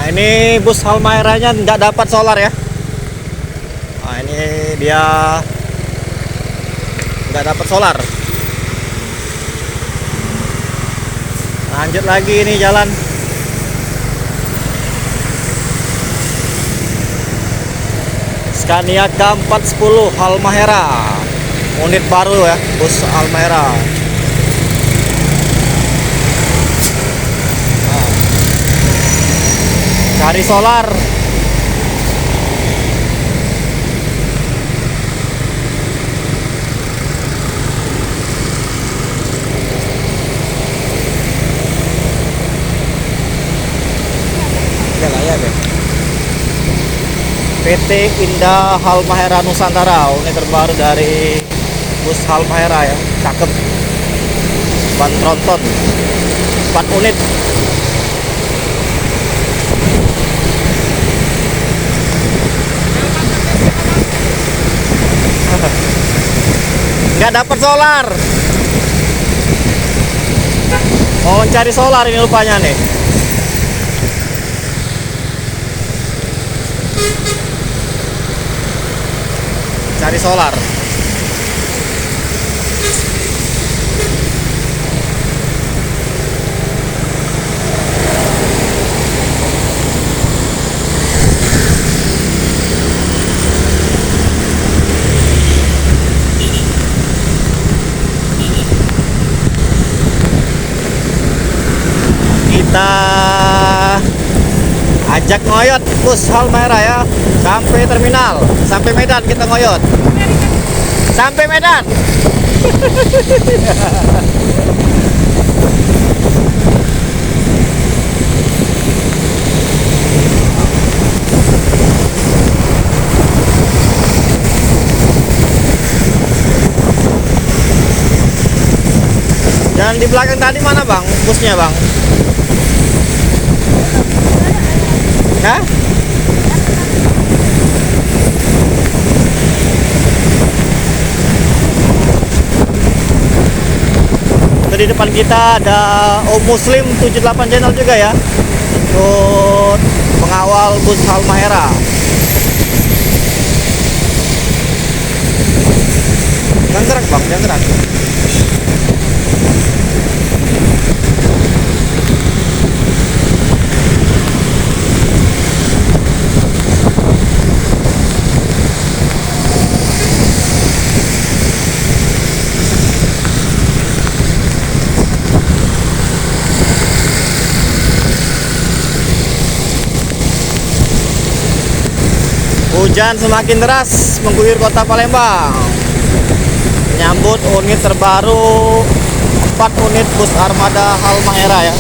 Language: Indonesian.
ini bus Halmaheranya nggak dapat solar ya. Nah, ini dia nggak dapat solar. Lanjut lagi ini jalan. Scania K410 Halmahera, unit baru ya, bus Halmahera. Nah, cari solar. PT Indah Halmahera Nusantara, unit terbaru dari bus Halmahera ya, cakep. Ban tronton 4 unit. Nggak dapat solar. Mau cari solar ini rupanya nih. Cari solar. Kita ajak ngoyot bus Halmahera ya, sampai terminal, sampai Medan kita ngoyot. Sampai Medan. Dan di belakang tadi mana bang, busnya bang? Hah? Di depan kita ada Om Muslim 78 channel juga ya, ikut mengawal bus Halmahera. Jangan gerak bang, jangan gerak. Hujan semakin deras mengguyur kota Palembang. Menyambut unit terbaru 4 unit bus armada Halmahera ya.